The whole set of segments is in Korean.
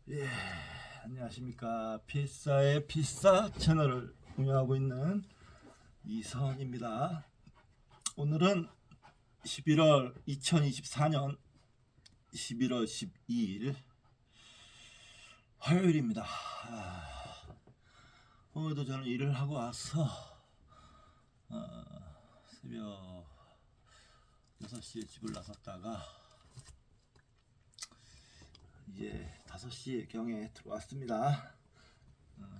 예, 안녕하십니까. 필사의 필사 채널을 운영하고 있는 이선입니다. 오늘은 2024년 11월 12일 화요일입니다. 오늘도 저는 일을 하고 와서 새벽 6시에 집을 나섰다가 이제 5시 경에 들어왔습니다.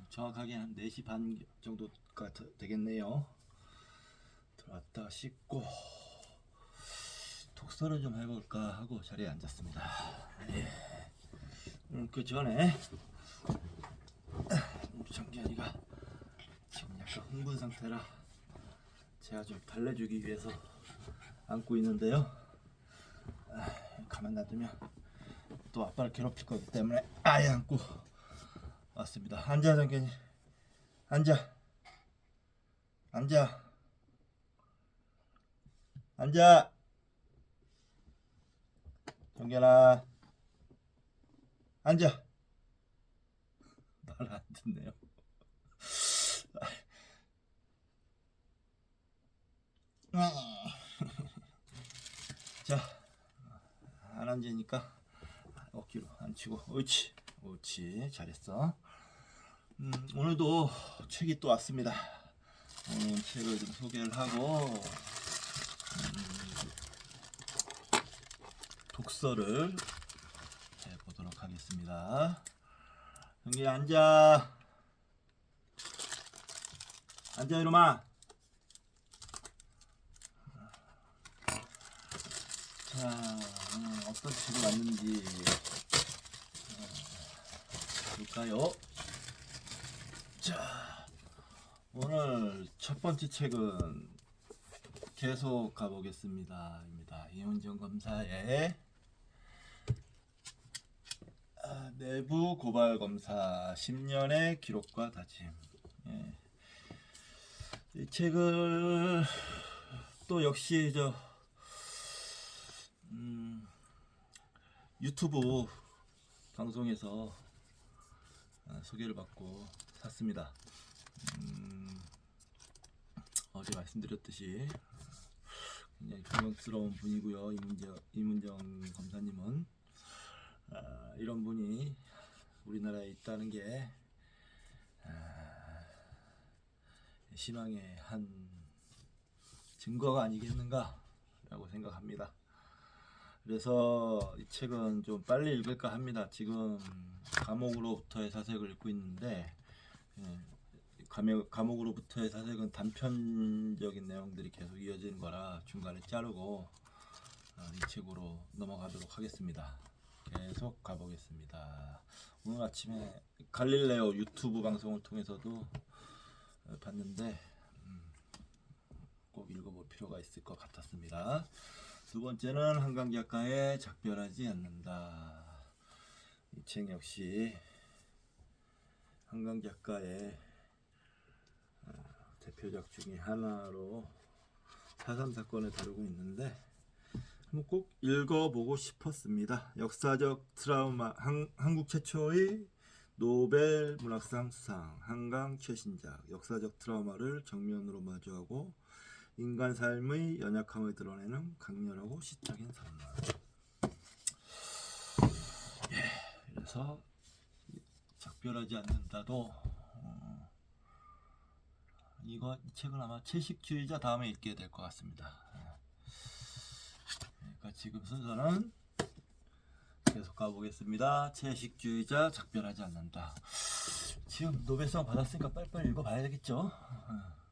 정확하게 한 4시 반 정도가 되겠네요. 들어왔다 씻고 독서를 좀 해볼까 하고 자리에 앉았습니다. 예. 그 전에 우리 정기아리가 지금 약간 흥분 상태라 제가 좀 달래주기 위해서 안고 있는데요. 가만 놔두면 또 아빠를 괴롭힐 거기 때문에 아예 안고 왔습니다. 앉아, 정견이. 앉아. 앉아. 앉아. 정견아. 앉아. 말 안 듣네요. 자, 안 앉으니까 어깨로 앉히고. 옳지. 옳지. 잘했어. 오늘도 책이 또 왔습니다. 오늘 책을 좀 소개를 하고 독서를 해보도록 하겠습니다. 여기 앉아. 앉아 이놈아. 자, 어떤 책이 왔는지 볼까요? 자, 오늘 첫 번째 책은 계속 가보겠습니다. 입니다. 이문정 검사의 내부 고발 검사 10년의 기록과 다짐. 예. 이 책을 또 역시 유튜브 방송에서 소개를 받고 샀습니다. 어제 말씀드렸듯이 굉장히 경력스러운 분이고요. 이문정 검사님은 이런 분이 우리나라에 있다는 게 희망의 한 증거가 아니겠는가 라고 생각합니다. 그래서 이 책은 좀 빨리 읽을까 합니다. 지금 감옥으로부터의 사색을 읽고 있는데 감옥으로부터의 사색은 단편적인 내용들이 계속 이어지는 거라 중간에 자르고 이 책으로 넘어가도록 하겠습니다. 계속 가보겠습니다. 오늘 아침에 갈릴레오 유튜브 방송을 통해서도 봤는데 꼭 읽어볼 필요가 있을 것 같았습니다. 두 번째는 한강 작가의 작별하지 않는다. 이 책 역시 한강 작가의 대표작 중에 하나로 4.3 사건을 다루고 있는데 한번 꼭 읽어보고 싶었습니다. 역사적 트라우마, 한국 최초의 노벨 문학상 수상, 한강 최신작, 역사적 트라우마를 정면으로 마주하고 인간 삶의 연약함을 드러내는 강렬하고 시적인 선물. 그래서 작별하지 않는다도 이 책은 아마 채식주의자 다음에 읽게 될 것 같습니다. 그러니까 지금 순서는 계속 가보겠습니다. 채식주의자 작별하지 않는다. 지금 노벨상 받았으니까 빨리빨리 읽어봐야 되겠죠.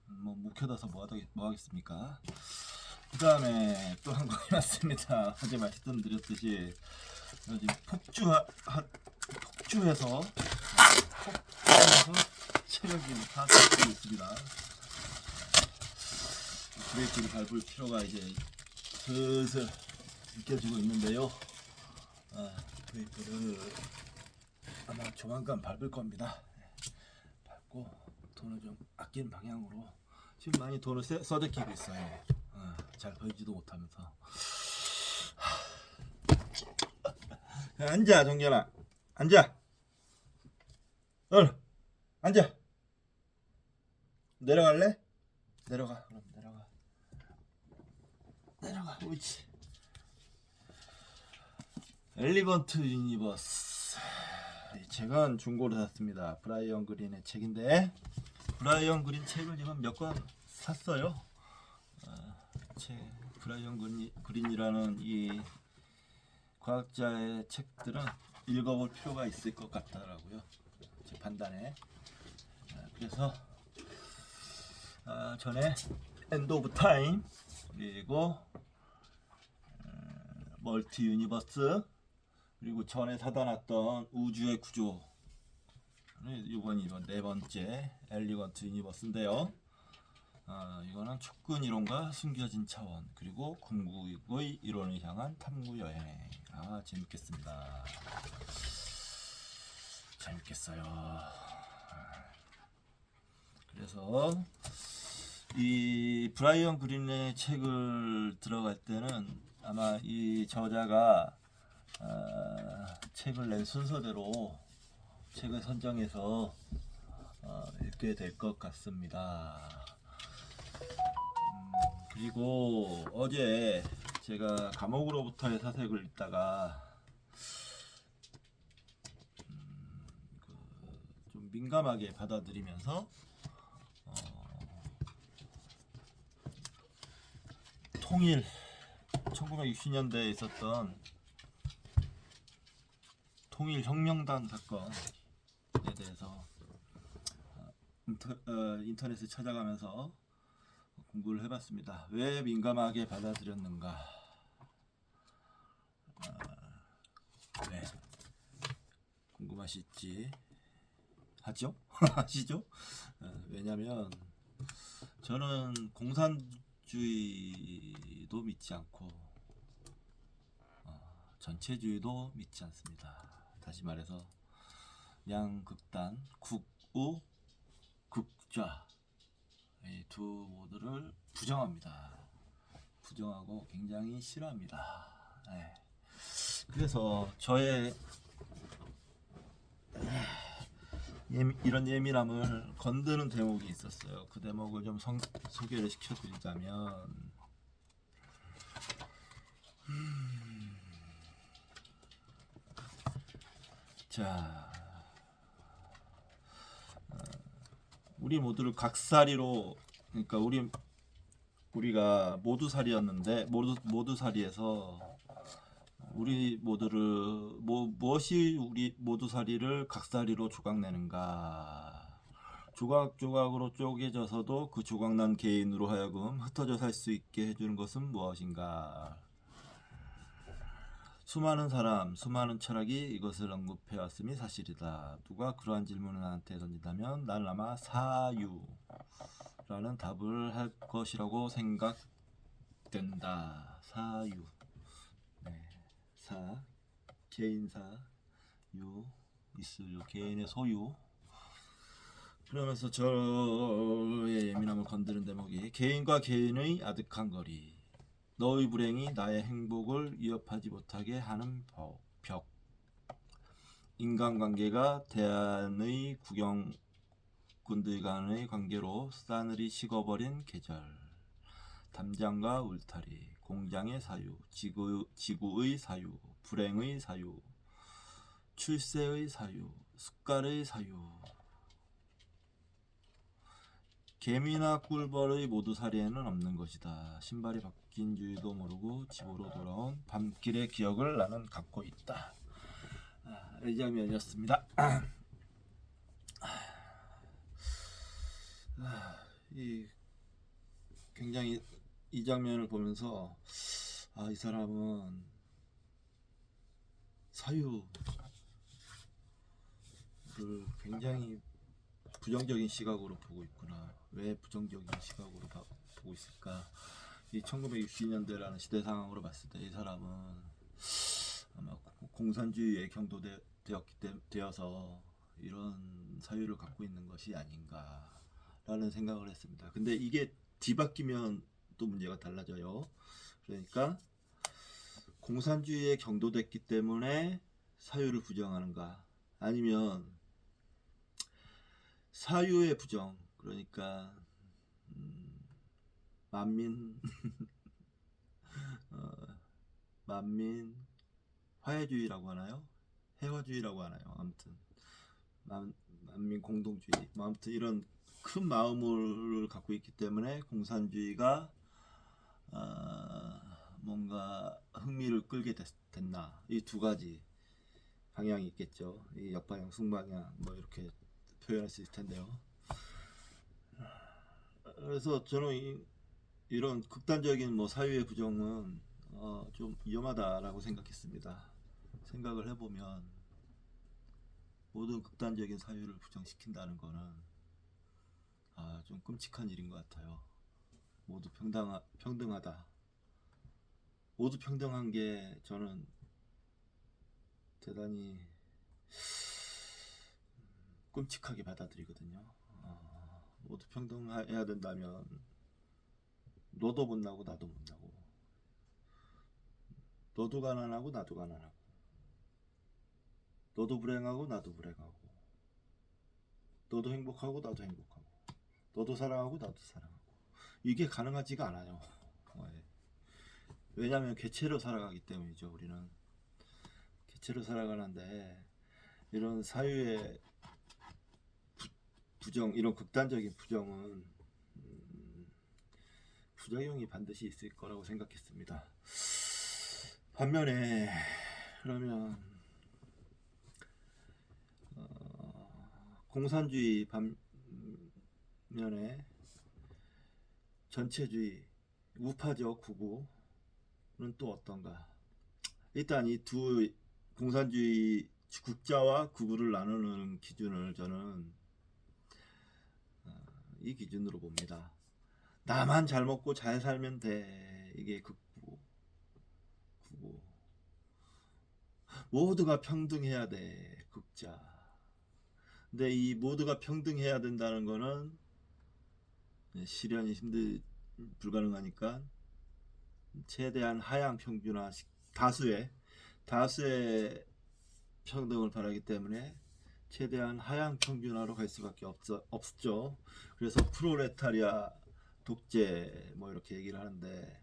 뭐 묵혀둬서 뭐 하겠습니까? 그 다음에 또 한 권이 왔습니다. 어제 말씀드렸듯이 요즘 폭주해서 체력이 다 깎이고 있습니다. 브레이크를 밟을 필요가 이제 슬슬 느껴지고 있는데요. 브레이크를 아마 조만간 밟을 겁니다. 밟고 돈을 좀 아끼는 방향으로 지금 많이 돈을 써들키고 있어요. 잘 벌지도 못하면서. 앉아, 정연아. 앉아. 앉아. 내려갈래? 내려가. 그럼 내려가. 내려가. 옳지. 엘리건트 유니버스. 이 책은 중고로 샀습니다. 브라이언 그린의 책인데, 브라이언 그린 책을 지금 몇 권 샀어요. 브라이언 그린이라는 이 과학자의 책들은 읽어볼 필요가 있을 것 같더라고요, 제 판단에. 그래서 전에 엔드 오브 타임, 그리고 멀티 유니버스, 그리고 전에 사다 놨던 우주의 구조, 이번 네 번째 엘리건트 유니버스인데요. 이거는 촉근 이론과 숨겨진 차원, 그리고 궁극의 이론을 향한 탐구 여행. 재밌겠습니다. 재밌겠어요. 그래서 이 브라이언 그린의 책을 들어갈 때는 아마 이 저자가 책을 낸 순서대로 책을 선정해서 읽게 될 것 같습니다. 그리고 어제 제가 감옥으로부터의 사색을 읽다가 좀 민감하게 받아들이면서 통일 1960년대에 있었던 통일혁명당 사건에 대해서 인터넷을 찾아가면서 공부를 해봤습니다. 왜 민감하게 받아들였는가? 네, 궁금하시지? 하죠? 하시죠? 왜냐면 저는 공산주의도 믿지 않고 전체주의도 믿지 않습니다. 다시 말해서 양극단, 극우, 극좌, 이 두 모두를 부정합니다. 부정하고 굉장히 싫어합니다. 네. 그래서 저의 이런 예민함을 건드는 대목이 있었어요. 그 대목을 좀 소개를 시켜드리자면, 자, 우리 모두를 각살이로, 그러니까 우리가 모두살이였는데 모두살이에서 우리 모두를 무엇이 우리 모두살이를 각살이로 조각내는가? 조각조각으로 쪼개져서도 그 조각난 개인으로 하여금 흩어져 살 수 있게 해주는 것은 무엇인가? 수많은 사람, 수많은 철학이 이것을 언급해왔음이 사실이다. 누가 그러한 질문을 나한테 던진다면 나는 아마 사유라는 답을 할 것이라고 생각된다. 사유. 네. 개인사, 있을 개인의 소유. 그러면서 저의 예민함을 건드는 대목이 개인과 개인의 아득한 거리, 너의 불행이 나의 행복을 위협하지 못하게 하는 벽, 인간관계가 대안의 구경꾼들 간의 관계로 싸늘히 식어버린 계절, 담장과 울타리, 공장의 사유, 지구의 사유, 불행의 사유, 출세의 사유, 숟갈의 사유, 개미나 꿀벌의 모두살이에는 없는 것이다. 신발이 바뀐 줄도 모르고 집으로 돌아온 밤길의 기억을 나는 갖고 있다. 이 장면이었습니다. 굉장히 이 장면을 보면서 이 사람은 사유를 굉장히 부정적인 시각으로 보고 있구나. 왜 부정적인 시각으로 보고 있을까? 이 1960년대라는 시대 상황으로 봤을 때 이 사람은 아마 공산주의에 경도되어서 이런 사유를 갖고 있는 것이 아닌가라는 생각을 했습니다. 근데 이게 뒤바뀌면 또 문제가 달라져요. 그러니까 공산주의에 경도됐기 때문에 사유를 부정하는가, 아니면 사유의 부정, 그러니까 만민 어, 만민 화해주의라고 하나요? 해화주의라고 하나요? 아무튼 만민 공동주의, 뭐 아무튼 이런 큰 마음을 갖고 있기 때문에 공산주의가 뭔가 흥미를 끌게 됐나, 이 두 가지 방향이 있겠죠. 이 역방향, 승방향 뭐 이렇게 표현할 수 있을 텐데요. 그래서 저는 이런 극단적인 뭐 사유의 부정은 좀 위험하다라고 생각했습니다. 생각을 해보면 모든 극단적인 사유를 부정시킨다는 거는 좀 끔찍한 일인 것 같아요. 모두 평등하다. 모두 평등한 게 저는 대단히 끔찍하게 받아들이거든요. 모두 평등해야 된다면 너도 못나고 나도 못나고, 너도 가난하고 나도 가난하고, 너도 불행하고 나도 불행하고, 너도 행복하고 나도 행복하고, 너도 사랑하고 나도 사랑하고, 이게 가능하지가 않아요. 왜냐하면 개체로 살아가기 때문이죠. 우리는 개체로 살아가는데 이런 사유의 부정, 이런 극단적인 부정은 부작용이 반드시 있을 거라고 생각했습니다. 반면에 그러면 공산주의 반면에 전체주의, 우파적 구구는 또 어떤가? 일단 이 두 공산주의 국자와 구구를 나누는 기준을 저는 이 기준으로 봅니다. 나만 잘 먹고 잘 살면 돼. 이게 극구, 구구. 모두가 평등해야 돼. 극자. 근데 이 모두가 평등해야 된다는 거는 실현이 불가능하니까 최대한 하향 평준화, 다수의 평등을 바라기 때문에 최대한 하향 평준화로 갈 수밖에 없죠. 그래서 프롤레타리아 독재 뭐 이렇게 얘기를 하는데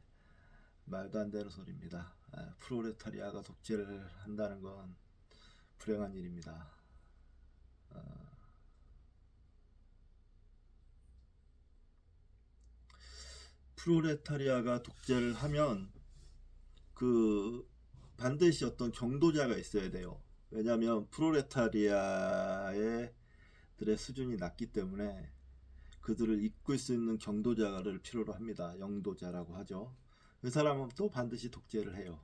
말도 안 되는 소리입니다. 프롤레타리아가 독재를 한다는 건 불행한 일입니다. 프롤레타리아가 독재를 하면 그 반드시 어떤 경도자가 있어야 돼요. 왜냐하면 프롤레타리아의 들의 수준이 낮기 때문에 그들을 이끌 수 있는 경도자를 필요로 합니다. 영도자라고 하죠. 그 사람은 또 반드시 독재를 해요.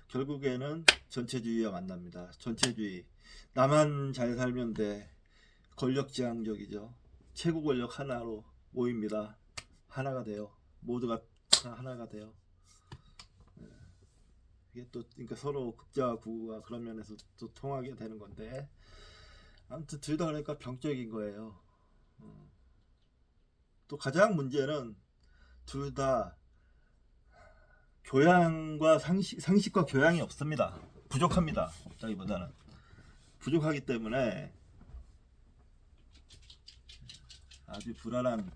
결국에는 전체주의와 만납니다. 전체주의. 나만 잘 살면 돼. 권력지향적이죠. 최고 권력 하나로 모입니다. 하나가 돼요. 모두가 하나가 돼요. 이게 또 그러니까 서로 극자와 구구가 그런 면에서 또 통하게 되는 건데, 아무튼 둘 다 그러니까 병적인 거예요. 또 가장 문제는 둘 다 교양과 상식과 교양이 없습니다. 부족합니다. 없다기보다는 부족하기 때문에 아주 불안한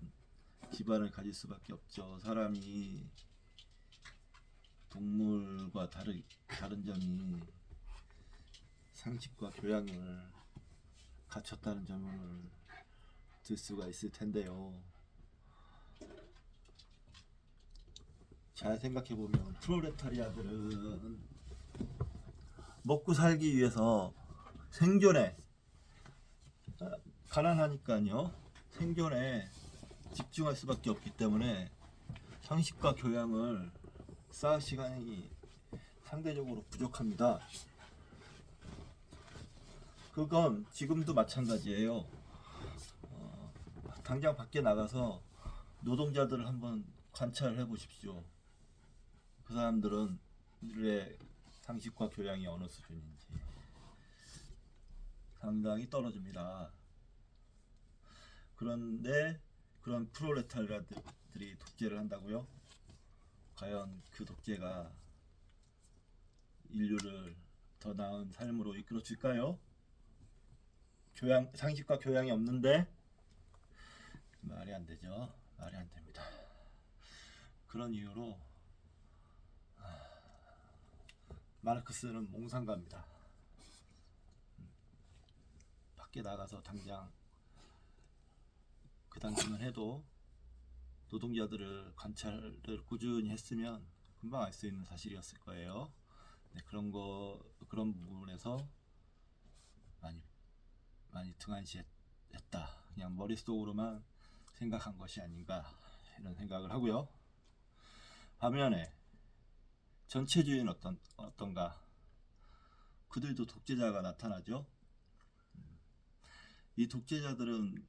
기반을 가질 수밖에 없죠. 사람이 동물과 다른 점이 상식과 교양을 갖췄다는 점을 들 수가 있을 텐데요. 잘 생각해보면 프롤레타리아들은 먹고 살기 위해서 생존에, 가난하니까요, 생존에 집중할 수밖에 없기 때문에 상식과 교양을 쌓을 시간이 상대적으로 부족합니다. 그건 지금도 마찬가지예요. 당장 밖에 나가서 노동자들을 한번 관찰을 해보십시오. 그 사람들은 의 상식과 교양이 어느 수준인지 상당히 떨어집니다. 그런데 그런 프롤레타리아들이 독재를 한다고요? 과연 그 독재가 인류를 더 나은 삶으로 이끌어 줄까요? 상식과 교양이 없는데 말이 안 되죠. 말이 안 됩니다. 그런 이유로 마르크스는 몽상가입니다. 밖에 나가서 당장 그 당시만 해도 노동자들을 관찰을 꾸준히 했으면 금방 알 수 있는 사실이었을 거예요. 네, 그런 부분에서 많이 등한시했다. 그냥 머릿속으로만 생각한 것이 아닌가 이런 생각을 하고요. 반면에 전체주의는 어떤가? 그들도 독재자가 나타나죠. 이 독재자들은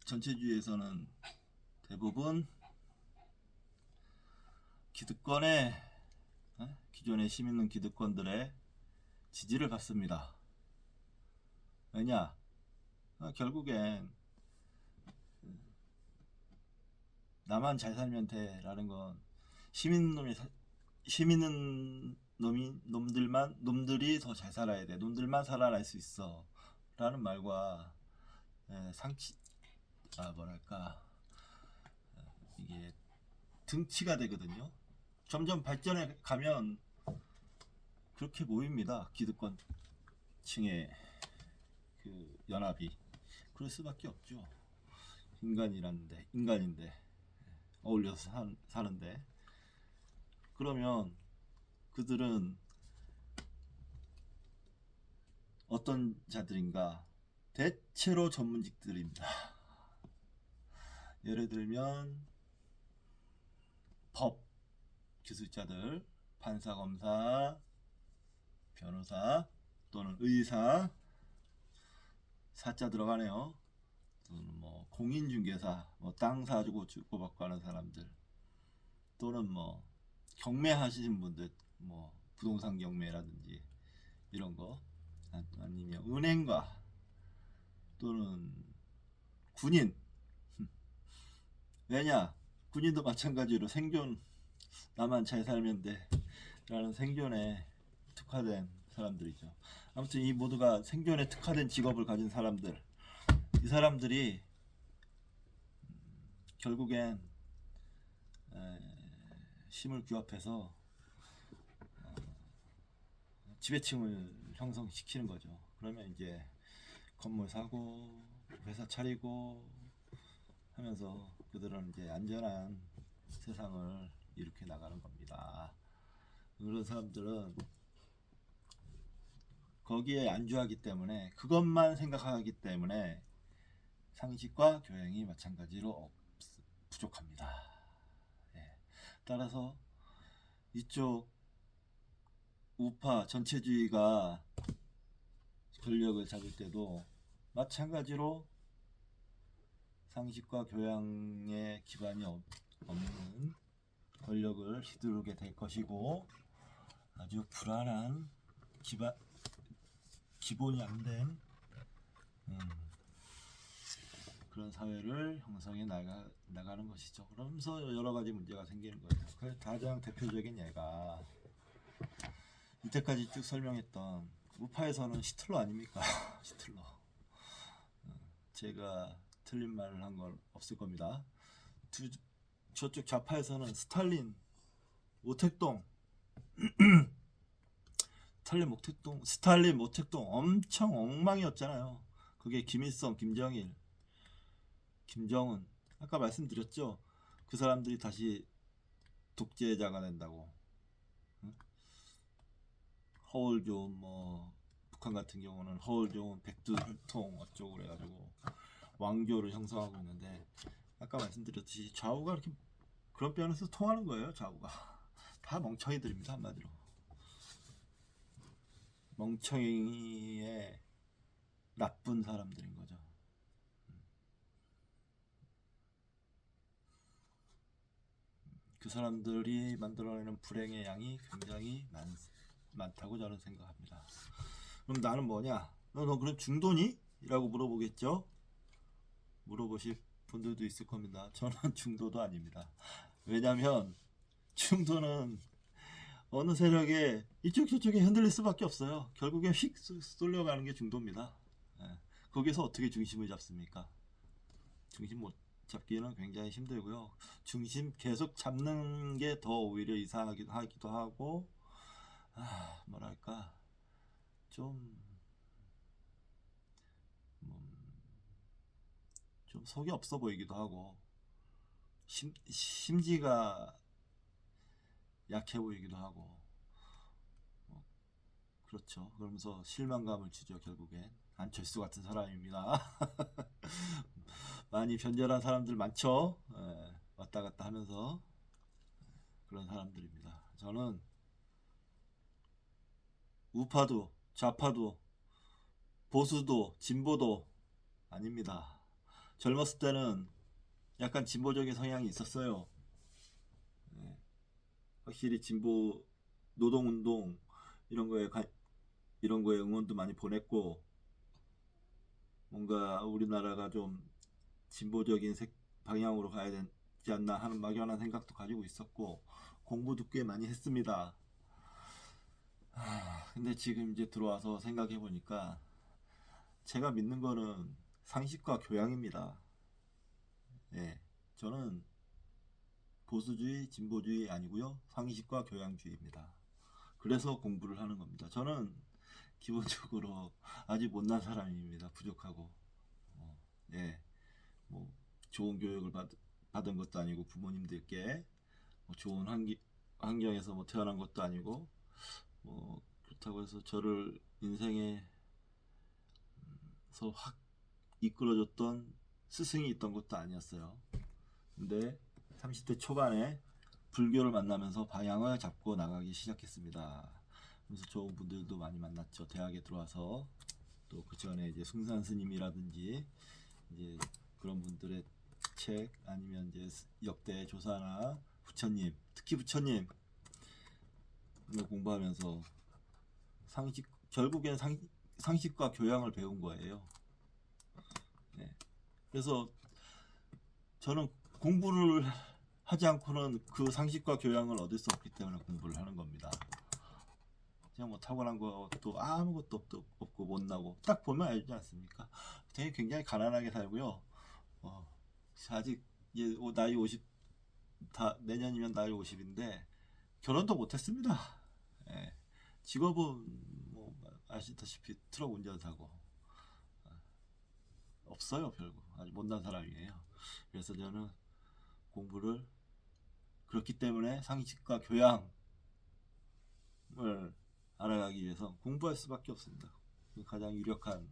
전체주의에서는 대부분 기존의 힘 있는 기득권들의 지지를 받습니다. 왜냐? 결국엔 나만 잘 살면 돼라는 건 힘 있는 놈들이 더 잘 살아야 돼. 놈들만 살아날 수 있어. 라는 말과 이게 등치가 되거든요. 점점 발전해 가면 그렇게 보입니다. 기득권층의 그 연합이 그럴 수밖에 없죠. 인간인데 어울려서 사는데 그러면 그들은 어떤 자들인가? 대체로 전문직들입니다. 예를 들면 법 기술자들, 판사, 검사, 변호사 또는 의사, 사자 들어가네요. 또는 뭐 공인중개사, 뭐 땅 사주고 주고받고 하는 사람들, 또는 뭐 경매하시는 분들, 뭐 부동산 경매라든지 이런 거, 아니면 은행가 또는 군인. 왜냐? 군인도 마찬가지로 나만 잘 살면 돼 라는 생존에 특화된 사람들이죠. 아무튼 이 모두가 생존에 특화된 직업을 가진 사람들, 이 사람들이 결국엔 힘을 규합해서 지배층을 형성시키는 거죠. 그러면 이제 건물 사고 회사 차리고 하면서 그들은 이제 안전한 세상을 이렇게 나가는 겁니다. 그런 사람들은 거기에 안주하기 때문에, 그것만 생각하기 때문에 상식과 교양이 마찬가지로 부족합니다. 예. 따라서 이쪽 우파 전체주의가 권력을 잡을 때도 마찬가지로 상식과 교양의 기반이 없는 권력을 휘두르게 될 것이고, 아주 불안한 기본이 안 된 그런 사회를 형성해 나가는 것이죠. 그러면서 여러 가지 문제가 생기는 거예요. 그 가장 대표적인 예가 이때까지 쭉 설명했던 우파에서는 히틀러 아닙니까? 히틀러. 제가 틀린 말을 한 건 없을 겁니다. 저쪽 좌파에서는 스탈린, 모택동 엄청 엉망이었잖아요. 그게 김일성, 김정일, 김정은, 아까 말씀드렸죠. 그 사람들이 다시 독재자가 된다고. 허울좋은 뭐 북한 같은 경우는 허울좋은 백두혈통 어쩌고 그래가지고 왕조를 형성하고 있는데, 아까 말씀드렸듯이 좌우가 이렇게 그런 면에서 통하는 거예요. 좌우가 다 멍청이들입니다. 한마디로 멍청이의 나쁜 사람들인 거죠. 그 사람들이 만들어내는 불행의 양이 굉장히 많다고 저는 생각합니다. 그럼 나는 뭐냐? 너 그럼 중도니? 라고 물어보겠죠? 물어보실 분들도 있을 겁니다. 저는 중도도 아닙니다. 왜냐면 중도는 어느 세력에 이쪽 저쪽에 흔들릴 수밖에 없어요. 결국엔 휙 쏠려가는 게 중도입니다. 거기서 어떻게 중심을 잡습니까? 중심 못 잡기는 굉장히 힘들고요. 중심 계속 잡는 게 더 오히려 이상하기도 하기도 하고, 뭐랄까 좀, 좀 속이 없어 보이기도 하고, 심지가 약해 보이기도 하고, 그렇죠. 그러면서 실망감을 주죠. 결국엔 안철수 같은 사람입니다. 많이 변절한 사람들 많죠. 왔다 갔다 하면서 그런 사람들입니다. 저는 우파도 좌파도 보수도 진보도 아닙니다. 젊었을 때는 약간 진보적인 성향이 있었어요. 확실히 진보 노동운동 이런 거에 이런 거에 응원도 많이 보냈고, 뭔가 우리나라가 좀 진보적인 방향으로 가야 되지 않나 하는 막연한 생각도 가지고 있었고, 공부도 꽤 많이 했습니다. 근데 지금 이제 들어와서 생각해 보니까 제가 믿는 거는 상식과 교양입니다. 예, 저는 보수주의, 진보주의 아니고요. 상식과 교양주의입니다. 그래서 공부를 하는 겁니다. 저는 기본적으로 아주 못난 사람입니다. 부족하고. 예, 뭐 좋은 교육을 받은 것도 아니고, 부모님들께 뭐 좋은 환경에서 뭐 태어난 것도 아니고, 뭐 그렇다고 해서 저를 인생에서 확 이끌어줬던 스승이 있던 것도 아니었어요. 근데 30대 초반에 불교를 만나면서 방향을 잡고 나가기 시작했습니다. 그래서 좋은 분들도 많이 만났죠. 대학에 들어와서. 또 그 전에 이제 숭산 스님이라든지 이제 그런 분들의 책, 아니면 이제 역대 조사나 부처님, 특히 부처님 공부하면서 결국엔 상식과 교양을 배운 거예요. 네. 그래서 저는 공부를 하지 않고는 그 상식과 교양을 얻을 수 없기 때문에 공부를 하는 겁니다. 그냥 뭐 타고난 것도 아무것도 없고 못나고, 딱 보면 알지 않습니까? 되게 굉장히 가난하게 살고요. 아직 이제 나이 50, 내년이면 나이 50인데 결혼도 못했습니다. 예. 직업은 뭐 아시다시피 트럭 운전사고, 없어요. 별거 아주 못난 사람이에요. 그래서 저는 공부를, 그렇기 때문에 상식과 교양을 알아가기 위해서 공부할 수밖에 없습니다. 가장 유력한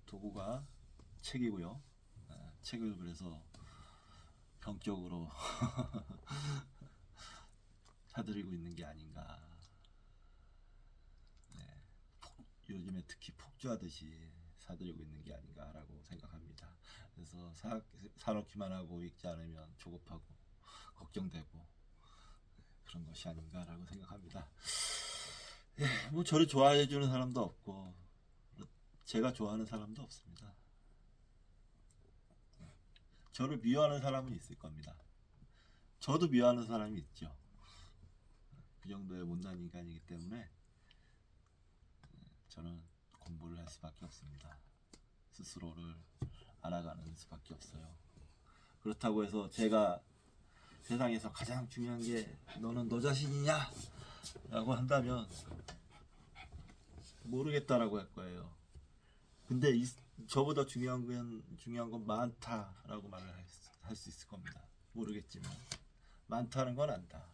도구가 책이고요. 책을 그래서 병적으로 사들이고 있는 게 아닌가. 네. 요즘에 특히 폭주하듯이 사들이고 있는 게 아닌가라고 생각합니다. 그래서 사놓기만 하고 읽지 않으면 조급하고 걱정되고 그런 것이 아닌가라고 생각합니다. 예, 뭐 저를 좋아해 주는 사람도 없고 제가 좋아하는 사람도 없습니다. 저를 미워하는 사람은 있을 겁니다. 저도 미워하는 사람이 있죠. 그 정도의 못난 인간이기 때문에 저는 공부를 할 수밖에 없습니다. 스스로를 알아가는 수밖에 없어요. 그렇다고 해서 제가 세상에서 가장 중요한 게 너는 너 자신이냐? 라고 한다면 모르겠다라고 할 거예요. 근데 저보다 중요한 건 많다라고 말을 할 수 있을 겁니다. 모르겠지만 많다는 건 안다.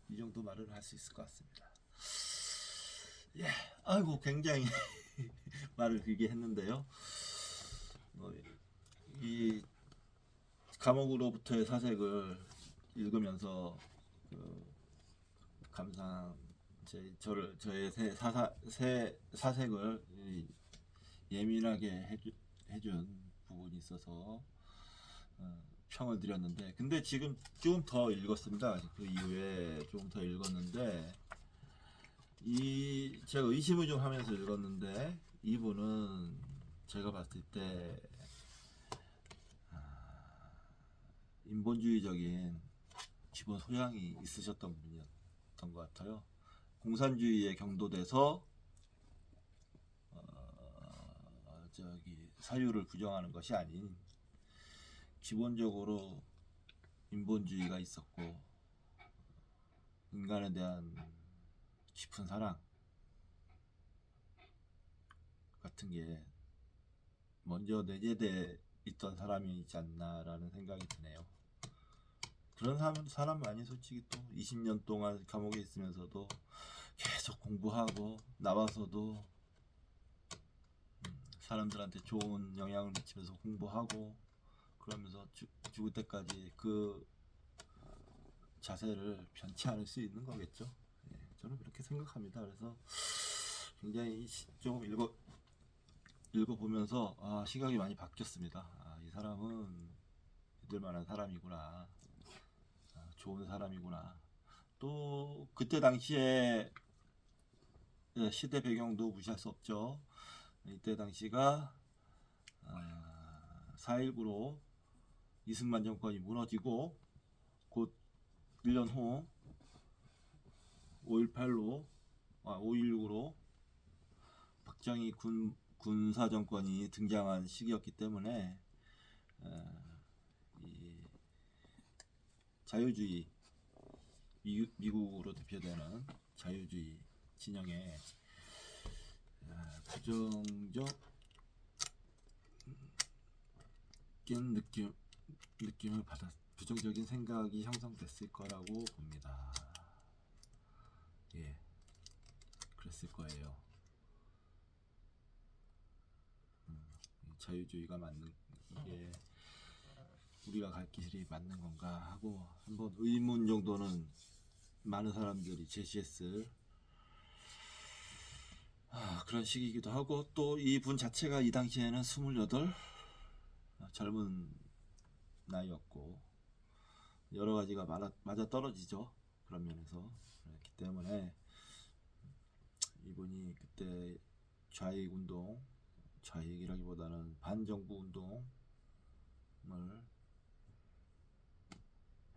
이 정도 말을 할 수 있을 것 같습니다. 예, 아이고 굉장히 말을 길게 했는데요. 이 감옥으로부터의 사색을 읽으면서 저의 새 사색을 예민하게 해준 부분이 있어서 평을 드렸는데, 근데 지금 좀 더 읽었습니다. 그 이후에 좀 더 읽었는데, 제가 의심을 좀 하면서 읽었는데, 이분은 제가 봤을 때 인본주의적인 기본 소양이 있으셨던 분이었던 것 같아요. 공산주의에 경도돼서 사유를 부정하는 것이 아닌 기본적으로 인본주의가 있었고 인간에 대한 깊은 사랑 같은 게 먼저 내재돼 있던 사람이지 않나라는 생각이 드네요. 그런 사람 많이 솔직히 또 20년 동안 감옥에 있으면서도 계속 공부하고 나와서도 사람들한테 좋은 영향을 미치면서 공부하고 그러면서 죽을 때까지 그 자세를 변치 않을 수 있는 거겠죠. 예, 저는 그렇게 생각합니다. 그래서 굉장히 좀 읽어보면서 시각이 많이 바뀌었습니다. 이 사람은 믿을 만한 사람이구나. 좋은 사람이구나. 또 그때 당시에 시대 배경도 무시할 수 없죠. 이때 당시가 4.19로 이승만 정권이 무너지고 곧 1년 후 5.16으로 박정희 군사 정권이 등장한 시기였기 때문에 이 자유주의 미국으로 대표되는 자유주의 진영의 부정적인 느낌을 부정적인 생각이 형성됐을 거라고 봅니다. 예, 그랬을 거예요. 자유주의가 맞는 이게 우리가 갈 길이 맞는 건가 하고 한번 의문 정도는 많은 사람들이 제시했을 그런 시기이기도 하고 또 이분 자체가 이 당시에는 28 젊은 나이였고 여러 가지가 맞아 떨어지죠. 그런 면에서 그렇기 때문에 이분이 그때 좌익운동, 좌익이라기보다는 반정부 운동을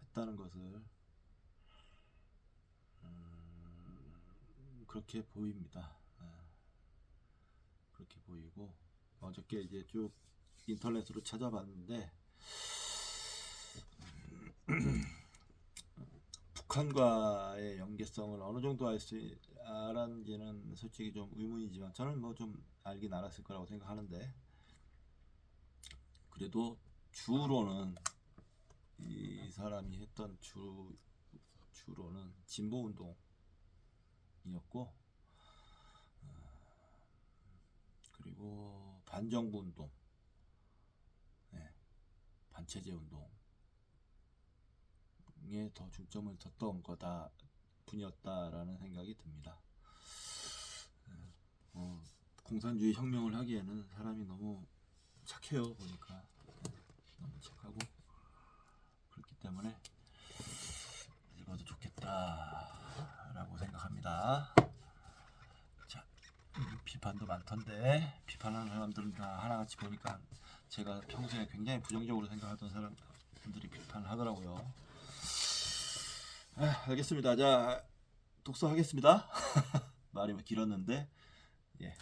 했다는 것을 그렇게 보입니다. 그렇게 보이고 어저께 이제 쭉 인터넷으로 찾아봤는데 북한과의 연계성을 어느 정도 알았는지는 솔직히 좀 의문이지만 저는 뭐 좀 알긴 알았을 거라고 생각하는데 그래도 주로는 이 사람이 했던 주로는 진보 운동이었고 그리고 반정부 운동, 반체제 운동에 더 중점을 뒀던 거다 분이었다라는 생각이 듭니다. 공산주의 혁명을 하기에는 사람이 너무 착해요. 보니까 너무 착하고 그렇기 때문에 읽어도 좋겠다라고 생각합니다. 자, 비판도 많던데 비판하는 사람들은 다 하나같이 보니까 제가 평소에 굉장히 부정적으로 생각하던 사람들이 비판을 하더라고요. 알겠습니다. 자, 독서하겠습니다. 말이 길었는데 예.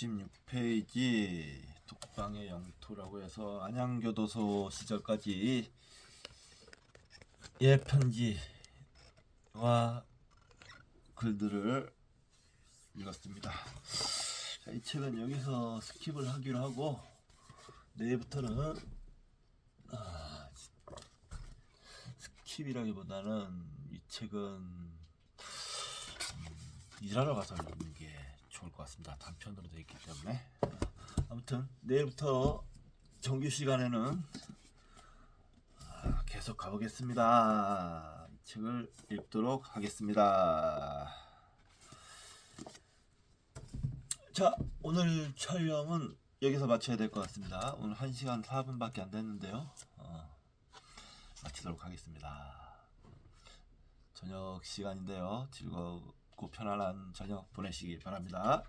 166페이지 독방의 영토라고 해서 안양교도소 시절까지 예 편지와 글들을 읽었습니다. 자, 이 책은 여기서 스킵을 하기로 하고 내일부터는 스킵이라기보다는 이 책은 일하러 가서 읽는 게 좋을 것 같습니다. 단편으로 되어 있기 때문에. 아무튼 내일부터 정규 시간에는 계속 가보겠습니다. 이 책을 읽도록 하겠습니다. 자, 오늘 촬영은 여기서 마쳐야 될 것 같습니다. 오늘 1시간 4분밖에 안 됐는데요. 마치도록 하겠습니다. 저녁 시간인데요. 즐겁고 편안한 저녁 보내시기 바랍니다.